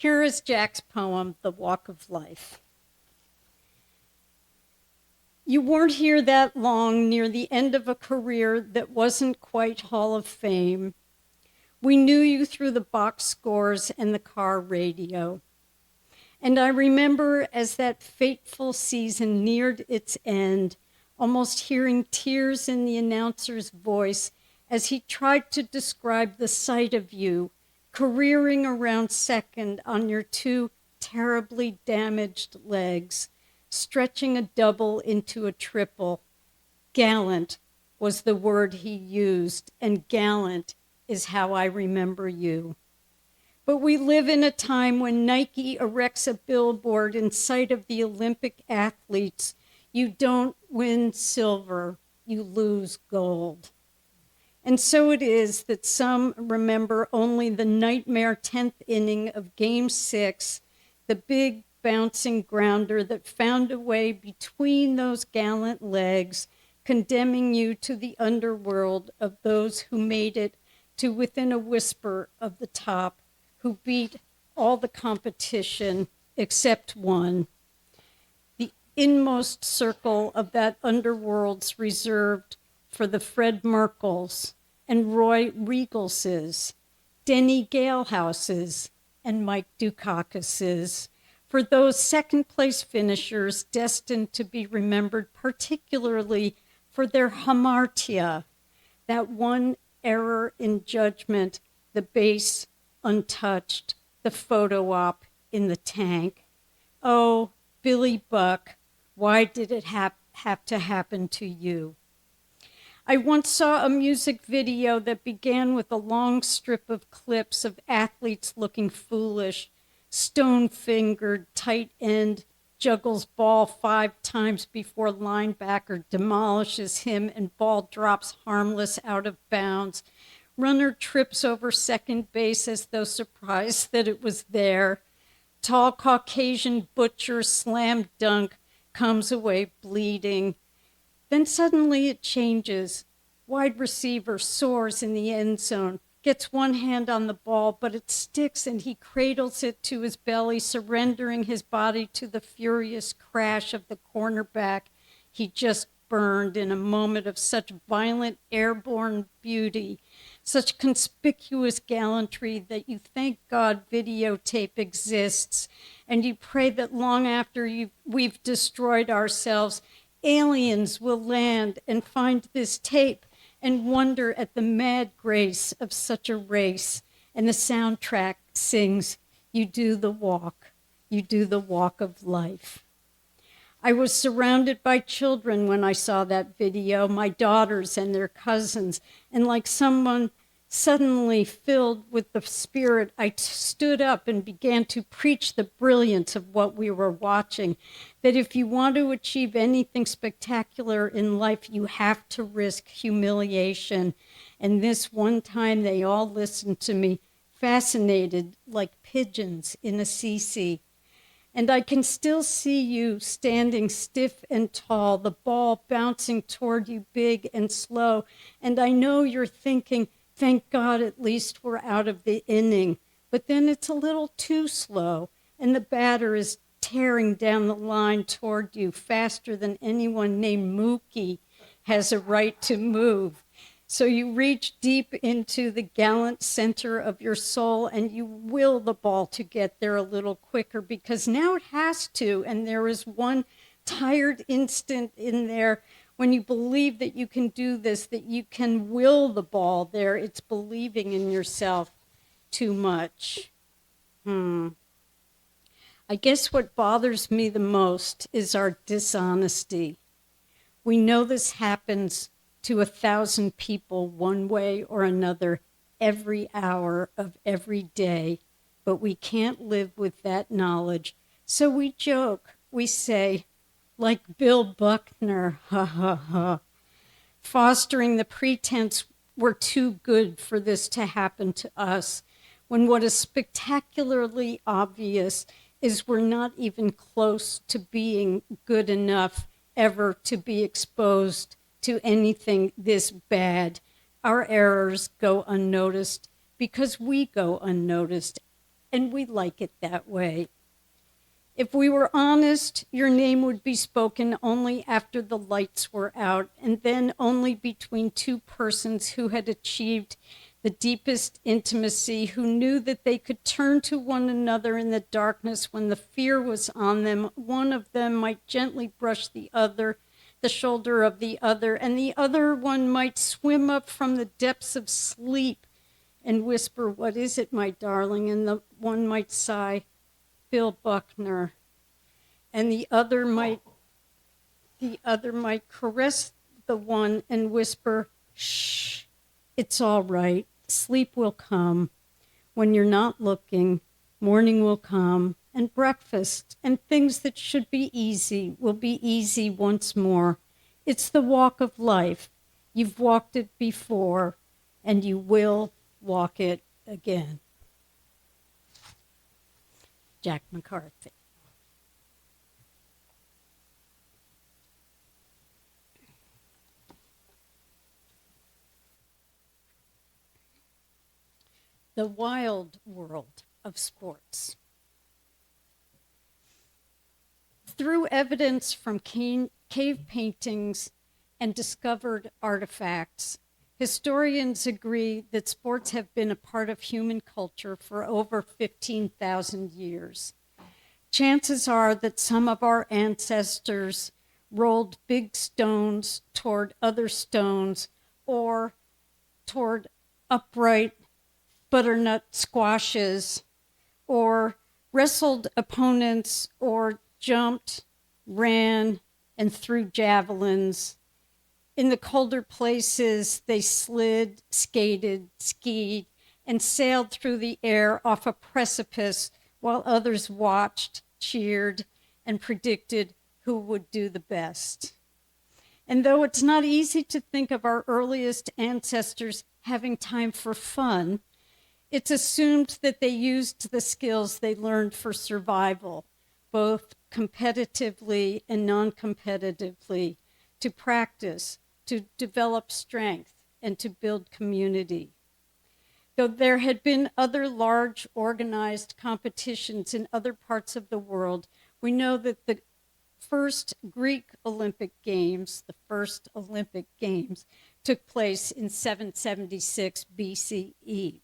Here is Jack's poem, The Walk of Life. You weren't here that long, near the end of a career that wasn't quite Hall of Fame. We knew you through the box scores and the car radio. And I remember as that fateful season neared its end, almost hearing tears in the announcer's voice as he tried to describe the sight of you, careering around second on your two terribly damaged legs, stretching a double into a triple. Gallant was the word he used, and gallant is how I remember you. But we live in a time when Nike erects a billboard in sight of the Olympic athletes. You don't win silver, you lose gold. And so it is that some remember only the nightmare 10th inning of Game 6, the big bouncing grounder that found a way between those gallant legs, condemning you to the underworld of those who made it to within a whisper of the top, who beat all the competition except one. The inmost circle of that underworld's reserved for the Fred Merkels and Roy Regalses, Denny Galehouses, and Mike Dukakis's, for those second-place finishers destined to be remembered particularly for their hamartia, that one error in judgment, the base untouched, the photo op in the tank. Oh, Billy Buck, why did it have to happen to you? I once saw a music video that began with a long strip of clips of athletes looking foolish, stone-fingered, tight end, juggles ball 5 times before linebacker demolishes him and ball drops harmless out of bounds. Runner trips over second base as though surprised that it was there. Tall Caucasian butcher slam dunk comes away bleeding. Then suddenly it changes. Wide receiver soars in the end zone, gets one hand on the ball, but it sticks and he cradles it to his belly, surrendering his body to the furious crash of the cornerback he just burned in a moment of such violent airborne beauty, such conspicuous gallantry that you thank God videotape exists, and you pray that long after we've destroyed ourselves, aliens will land and find this tape and wonder at the mad grace of such a race. And the soundtrack sings, you do the walk of life. I was surrounded by children when I saw that video, my daughters and their cousins, and like someone suddenly filled with the Spirit, I stood up and began to preach the brilliance of what we were watching, that if you want to achieve anything spectacular in life, you have to risk humiliation. And this one time they all listened to me, fascinated like pigeons in a CC. And I can still see you standing stiff and tall, the ball bouncing toward you big and slow. And I know you're thinking, thank God at least we're out of the inning. But then it's a little too slow, and the batter is tearing down the line toward you faster than anyone named Mookie has a right to move. So you reach deep into the gallant center of your soul and you will the ball to get there a little quicker because now it has to. And there is one tired instant in there when you believe that you can do this, that you can will the ball there. It's believing in yourself too much. I guess what bothers me the most is our dishonesty. We know this happens to 1,000 people one way or another every hour of every day, but we can't live with that knowledge. So we joke, we say, like Bill Buckner, ha ha ha, fostering the pretense we're too good for this to happen to us, when what is spectacularly obvious is we're not even close to being good enough ever to be exposed to anything this bad. Our errors go unnoticed because we go unnoticed. and we like it that way. If we were honest, your name would be spoken only after the lights were out, and then only between two persons who had achieved the deepest intimacy, who knew that they could turn to one another in the darkness when the fear was on them. One of them might gently brush the shoulder of the other, and the other one might swim up from the depths of sleep and whisper, "What is it, my darling?" And the one might sigh, "Bill Buckner." And the other might caress the one and whisper, "Shh, it's all right. Sleep will come. When you're not looking, morning will come, and breakfast, and things that should be easy will be easy once more. It's the walk of life. You've walked it before, and you will walk it again." Jack McCarthy. The wild world of sports. Through evidence from cave paintings and discovered artifacts, historians agree that sports have been a part of human culture for over 15,000 years. Chances are that some of our ancestors rolled big stones toward other stones or toward upright butternut squashes, or wrestled opponents, or jumped, ran, and threw javelins. In the colder places, they slid, skated, skied, and sailed through the air off a precipice while others watched, cheered, and predicted who would do the best. And though it's not easy to think of our earliest ancestors having time for fun, it's assumed that they used the skills they learned for survival, both competitively and non-competitively, to practice, to develop strength, and to build community. Though there had been other large organized competitions in other parts of the world, we know that the first Greek Olympic Games, took place in 776 BCE.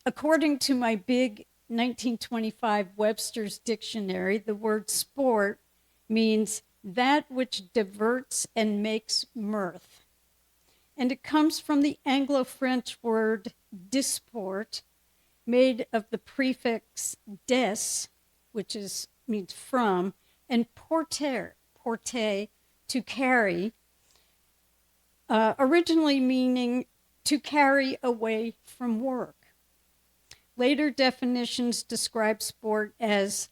According to my big 1925 Webster's Dictionary, the word sport means that which diverts and makes mirth. And it comes from the Anglo-French word disport, made of the prefix des, which means from, and porter, to carry, originally meaning to carry away from work. Later definitions describe sport as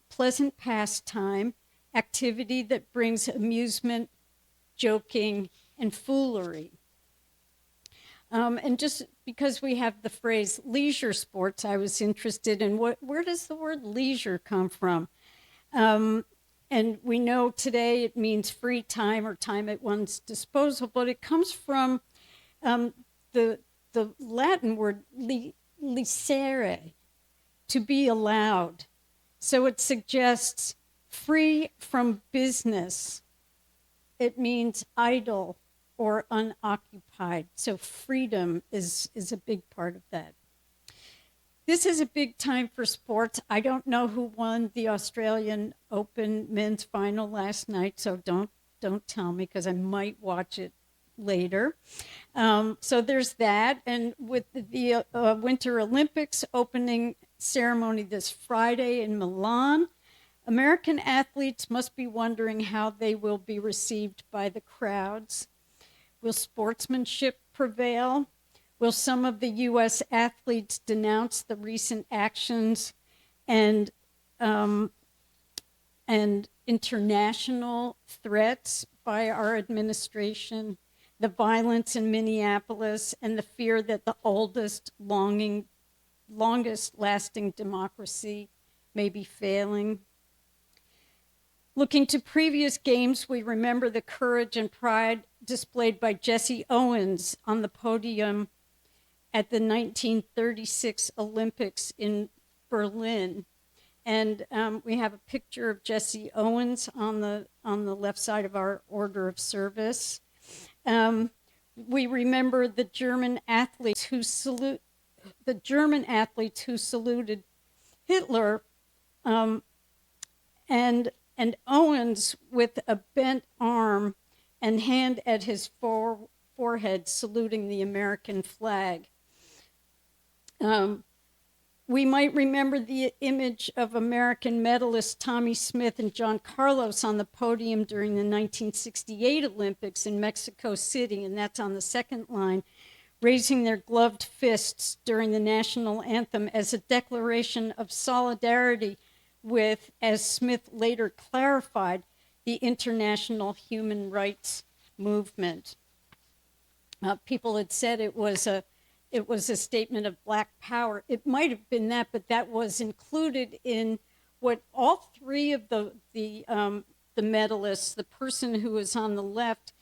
pleasant pastime, activity that brings amusement, joking, and foolery. And just because we have the phrase leisure sports, I was interested in where does the word leisure come from? And we know today it means free time or time at one's disposal, but it comes from the Latin word licere, to be allowed. So it suggests free from business. It means idle or unoccupied. So freedom is a big part of that. This is a big time for sports. I don't know who won the Australian Open men's final last night, so don't tell me because I might watch it later. So there's that. And with the Winter Olympics opening ceremony this Friday in Milan, American athletes must be wondering how they will be received by the crowds. Will sportsmanship prevail? Will some of the U.S. athletes denounce the recent actions and international threats by our administration, the violence in Minneapolis, and the fear that the longest lasting democracy may be failing? Looking to previous games, we remember the courage and pride displayed by Jesse Owens on the podium at the 1936 Olympics in Berlin. And we have a picture of Jesse Owens on the left side of our order of service. We remember the German athletes who saluted Hitler, and Owens with a bent arm and hand at his forehead saluting the American flag. We might remember the image of American medalists Tommy Smith and John Carlos on the podium during the 1968 Olympics in Mexico City, and that's on the second line, raising their gloved fists during the national anthem as a declaration of solidarity with, as Smith later clarified, the international human rights movement. People had said it was a statement of Black power. It might have been that, but that was included in what all three of the medalists, the person who was on the left,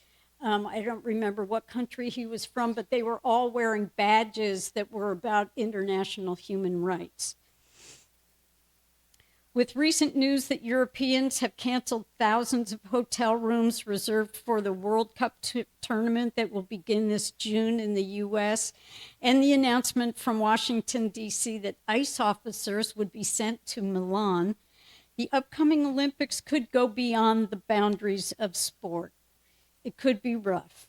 I don't remember what country he was from, but they were all wearing badges that were about international human rights. With recent news that Europeans have canceled thousands of hotel rooms reserved for the World Cup tournament that will begin this June in the U.S., and the announcement from Washington, D.C. that ICE officers would be sent to Milan, the upcoming Olympics could go beyond the boundaries of sport. It could be rough,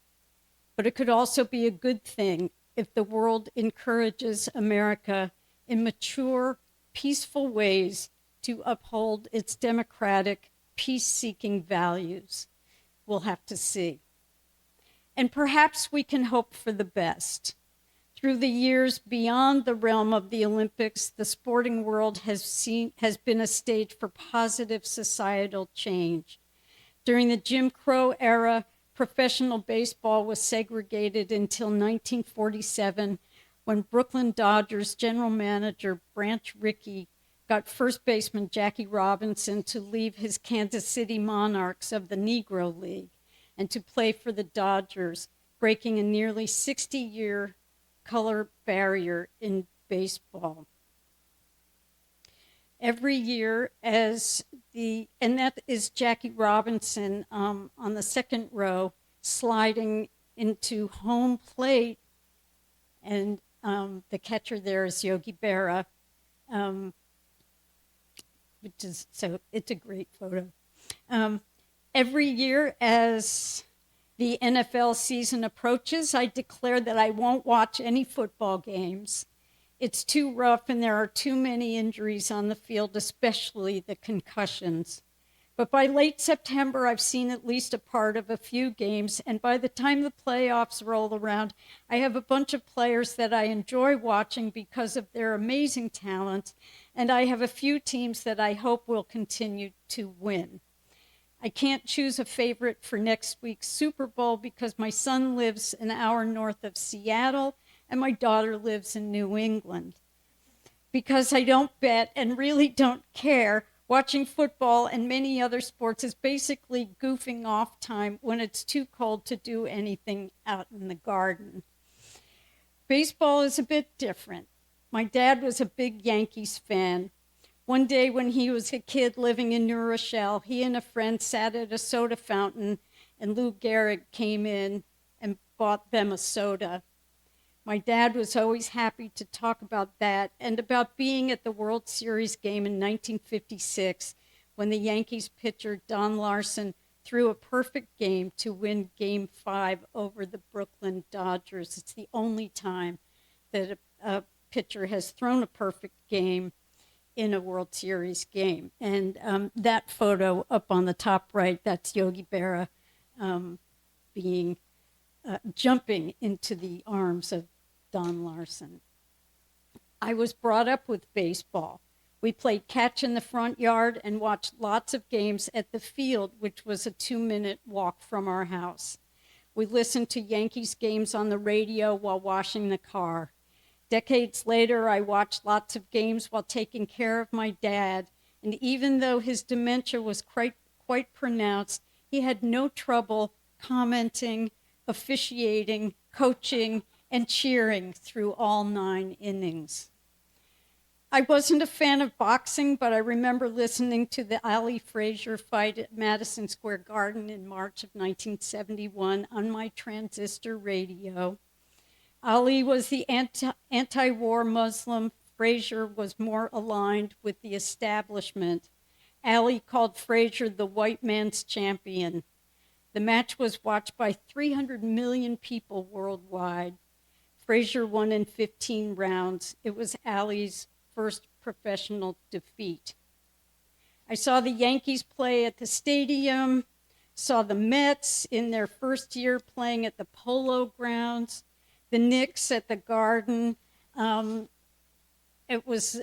but it could also be a good thing if the world encourages America in mature, peaceful ways to uphold its democratic, peace-seeking values. We'll have to see. And perhaps we can hope for the best. Through the years beyond the realm of the Olympics, the sporting world has been a stage for positive societal change. During the Jim Crow era, professional baseball was segregated until 1947, when Brooklyn Dodgers general manager Branch Rickey got first baseman Jackie Robinson to leave his Kansas City Monarchs of the Negro League and to play for the Dodgers, breaking a nearly 60-year color barrier in baseball. Every year and that is Jackie Robinson on the second row sliding into home plate, and the catcher there is Yogi Berra. It's a great photo. Every year as the NFL season approaches, I declare that I won't watch any football games. It's too rough and there are too many injuries on the field, especially the concussions. But by late September, I've seen at least a part of a few games, and by the time the playoffs roll around, I have a bunch of players that I enjoy watching because of their amazing talent, and I have a few teams that I hope will continue to win. I can't choose a favorite for next week's Super Bowl because my son lives an hour north of Seattle and my daughter lives in New England. Because I don't bet and really don't care, watching football and many other sports is basically goofing off time when it's too cold to do anything out in the garden. Baseball is a bit different. My dad was a big Yankees fan. One day when he was a kid living in New Rochelle, he and a friend sat at a soda fountain and Lou Gehrig came in and bought them a soda. My dad was always happy to talk about that and about being at the World Series game in 1956 when the Yankees pitcher Don Larson threw a perfect game to win Game 5 over the Brooklyn Dodgers. It's the only time that a pitcher has thrown a perfect game in a World Series game. And that photo up on the top right, that's Yogi Berra jumping into the arms of Don Larson. I was brought up with baseball. We played catch in the front yard and watched lots of games at the field, which was a 2-minute walk from our house. We listened to Yankees games on the radio while washing the car. Decades later, I watched lots of games while taking care of my dad, and even though his dementia was quite pronounced, he had no trouble commenting, officiating, coaching, and cheering through all 9 innings. I wasn't a fan of boxing, but I remember listening to the Ali Frazier fight at Madison Square Garden in March of 1971 on my transistor radio. Ali was the anti-war Muslim. Frazier was more aligned with the establishment. Ali called Frazier the white man's champion. The match was watched by 300 million people worldwide. Frazier won in 15 rounds. It was Ali's first professional defeat. I saw the Yankees play at the stadium, saw the Mets in their first year playing at the Polo Grounds, the Knicks at the Garden. It was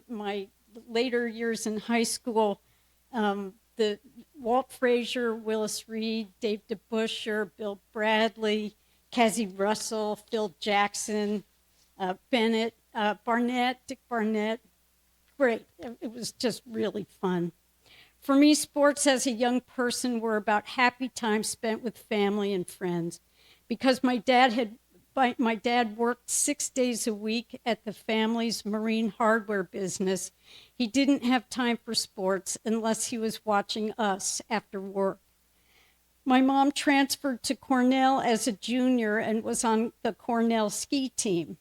my later years in high school, the Walt Frazier, Willis Reed, Dave DeBusschere, Bill Bradley, Cazzie Russell, Phil Jackson, Bennett, Dick Barnett. Great. It was just really fun. For me, sports as a young person were about happy times spent with family and friends. Because my dad worked 6 days a week at the family's marine hardware business, he didn't have time for sports unless he was watching us after work. My mom transferred to Cornell as a junior and was on the Cornell ski team.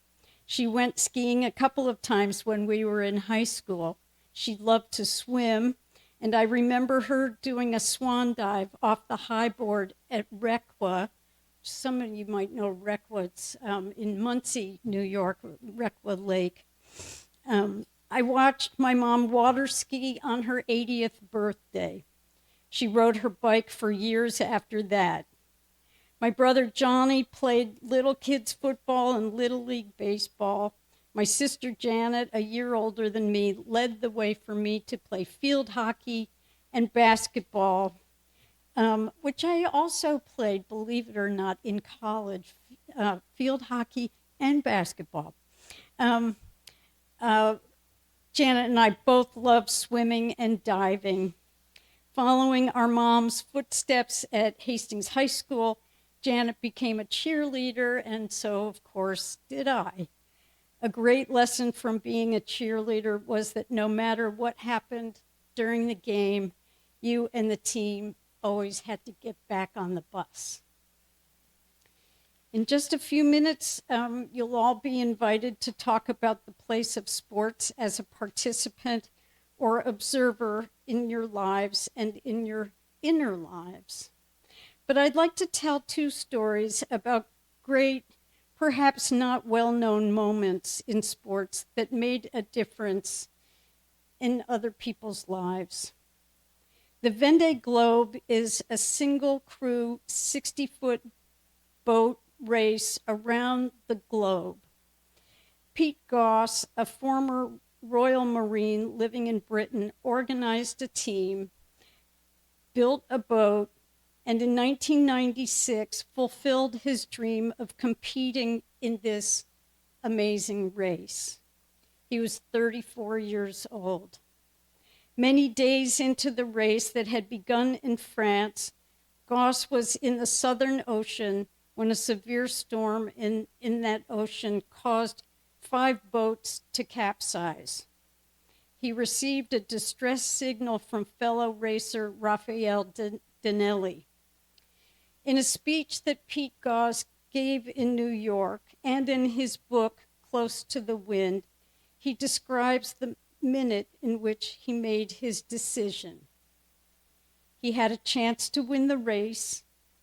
She went skiing a couple of times when we were in high school. She loved to swim, and I remember her doing a swan dive off the high board at Requa. Some of you might know Requa. It's in Muncie, New York, Requa Lake. I watched my mom water ski on her 80th birthday. She rode her bike for years after that. My brother Johnny played little kids football and little league baseball. My sister Janet, a year older than me, led the way for me to play field hockey and basketball, which I also played, believe it or not, in college, field hockey and basketball. Janet and I both loved swimming and diving. Following our mom's footsteps at Hastings High School, Janet became a cheerleader, and so, of course, did I. A great lesson from being a cheerleader was that no matter what happened during the game, you and the team always had to get back on the bus. In just a few minutes, you'll all be invited to talk about the place of sports as a participant or observer in your lives and in your inner lives. But I'd like to tell 2 stories about great, perhaps not well-known moments in sports that made a difference in other people's lives. The Vendée Globe is a single crew 60-foot boat race around the globe. Pete Goss, a former Royal Marine living in Britain, organized a team, built a boat, and in 1996 fulfilled his dream of competing in this amazing race. He was 34 years old. Many days into the race that had begun in France, Goss was in the Southern Ocean when a severe storm in that ocean caused 5 boats to capsize. He received a distress signal from fellow racer Raphael Danelli. In a speech that Pete Goss gave in New York and in his book, Close to the Wind, he describes the minute in which he made his decision. He had a chance to win the race,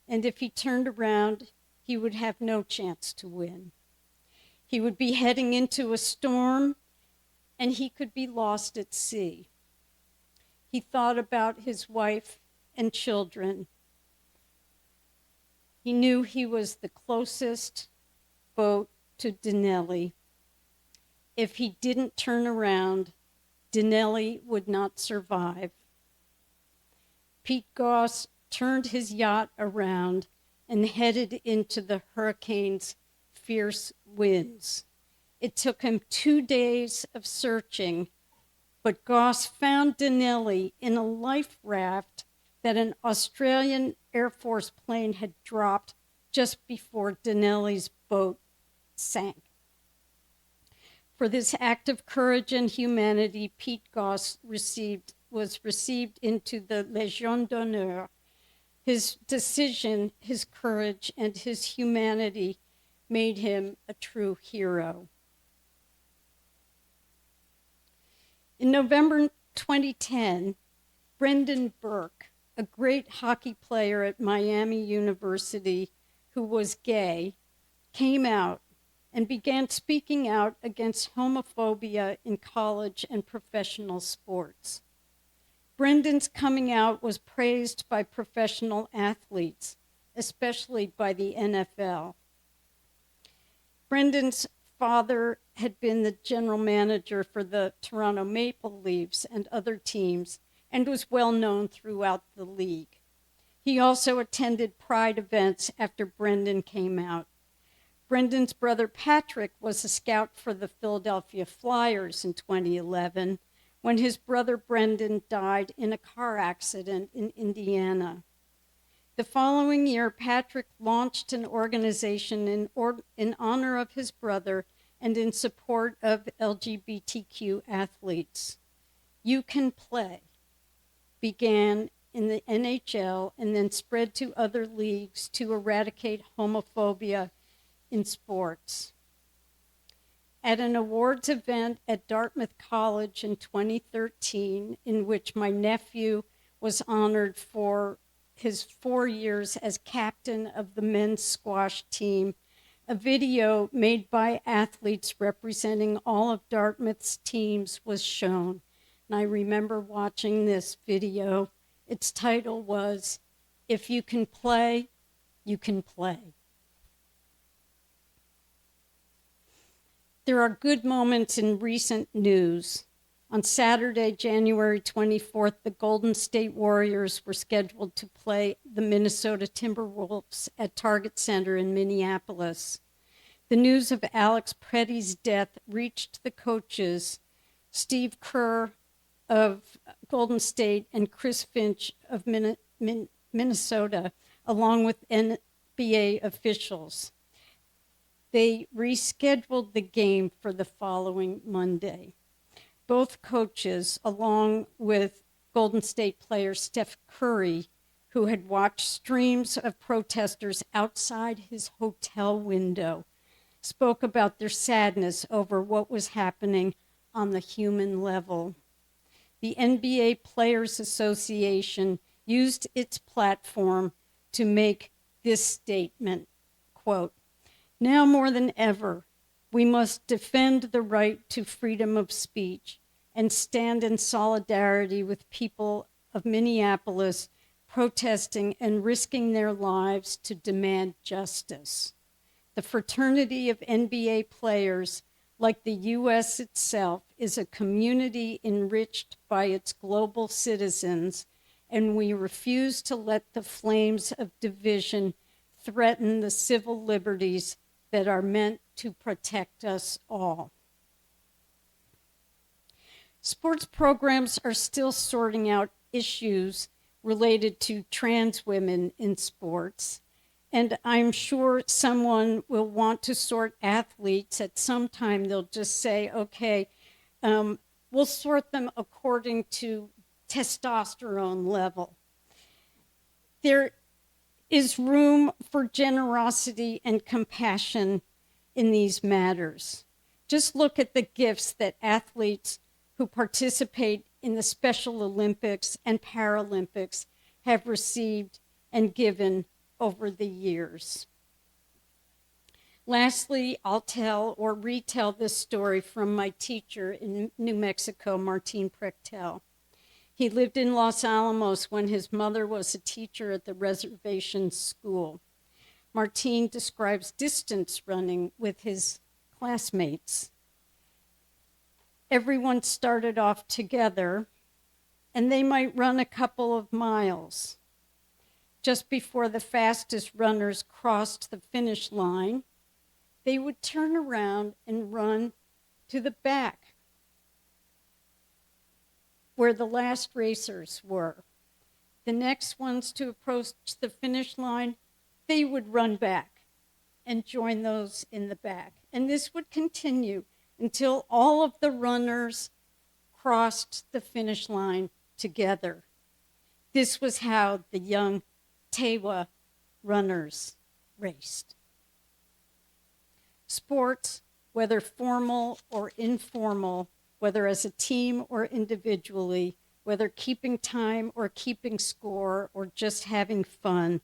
and if he turned around, he would have no chance to win. He would be heading into a storm, and he could be lost at sea. He thought about his wife and children. He knew he was the closest boat to Danelli. If he didn't turn around, Danelli would not survive. Pete Goss turned his yacht around and headed into the hurricane's fierce winds. It took him 2 days of searching, but Goss found Danelli in a life raft that an Australian Air Force plane had dropped just before Danelli's boat sank. For this act of courage and humanity, Pete Goss was received into the Légion d'honneur. His decision, his courage, and his humanity made him a true hero. In November 2010, Brendan Burke, a great hockey player at Miami University who was gay, came out and began speaking out against homophobia in college and professional sports. Brendan's coming out was praised by professional athletes, especially by the NFL. Brendan's father had been the general manager for the Toronto Maple Leafs and other teams and was well known throughout the league. He also attended pride events after Brendan came out. Brendan's brother Patrick was a scout for the Philadelphia Flyers in 2011 when his brother Brendan died in a car accident in Indiana. The following year, Patrick launched an organization in honor of his brother and in support of LGBTQ athletes. You Can Play began in the NHL and then spread to other leagues to eradicate homophobia in sports. At an awards event at Dartmouth College in 2013, in which my nephew was honored for his 4 years as captain of the men's squash team, a video made by athletes representing all of Dartmouth's teams was shown. And I remember watching this video. Its title was, "If You Can Play, You Can Play." There are good moments in recent news. On Saturday, January 24th, the Golden State Warriors were scheduled to play the Minnesota Timberwolves at Target Center in Minneapolis. The news of Alex Pretty's death reached the coaches, Steve Kerr of Golden State and Chris Finch of Minnesota, along with NBA officials. They rescheduled the game for the following Monday. Both coaches, along with Golden State player Steph Curry, who had watched streams of protesters outside his hotel window, spoke about their sadness over what was happening on the human level. The NBA Players Association used its platform to make this statement, quote, "Now more than ever, we must defend the right to freedom of speech and stand in solidarity with people of Minneapolis protesting and risking their lives to demand justice. The fraternity of NBA players, like the U.S. itself, is a community enriched by its global citizens, and we refuse to let the flames of division threaten the civil liberties that are meant to protect us all." Sports programs are still sorting out issues related to trans women in sports, and I'm sure someone will want to sort athletes at some time. They'll just say, okay, we'll sort them according to testosterone level. There is room for generosity and compassion in these matters. Just look at the gifts that athletes who participate in the Special Olympics and Paralympics have received and given over the years. Lastly, I'll tell or retell this story from my teacher in New Mexico, Martin Prechtel. He lived in Los Alamos when his mother was a teacher at the reservation school. Martin describes distance running with his classmates. Everyone started off together, and they might run a couple of miles. Just before the fastest runners crossed the finish line, they would turn around and run to the back, where the last racers were. The next ones to approach the finish line, they would run back and join those in the back. And this would continue until all of the runners crossed the finish line together. This was how the young Tewa runners raced. Sports, whether formal or informal, whether as a team or individually, whether keeping time or keeping score or just having fun,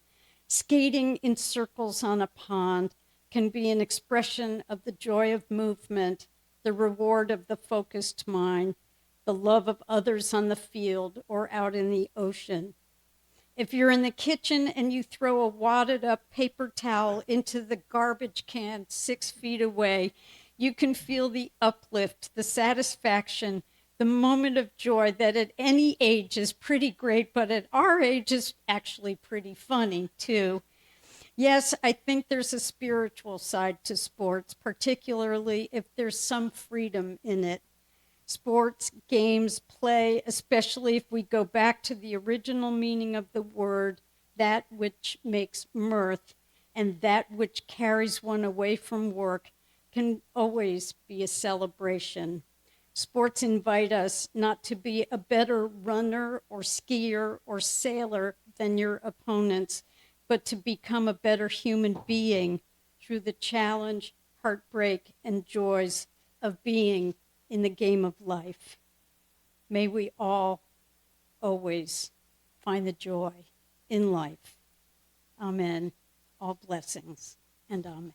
skating in circles on a pond can be an expression of the joy of movement, the reward of the focused mind, the love of others on the field or out in the ocean. If you're in the kitchen and you throw a wadded up paper towel into the garbage can 6 feet away, you can feel the uplift, the satisfaction, the moment of joy that at any age is pretty great, but at our age is actually pretty funny too. Yes, I think there's a spiritual side to sports, particularly if there's some freedom in it. Sports, games, play, especially if we go back to the original meaning of the word, that which makes mirth and that which carries one away from work, can always be a celebration. Sports invite us not to be a better runner or skier or sailor than your opponents, but to become a better human being through the challenge, heartbreak, and joys of being in the game of life. May we all always find the joy in life. Amen. All blessings and amen.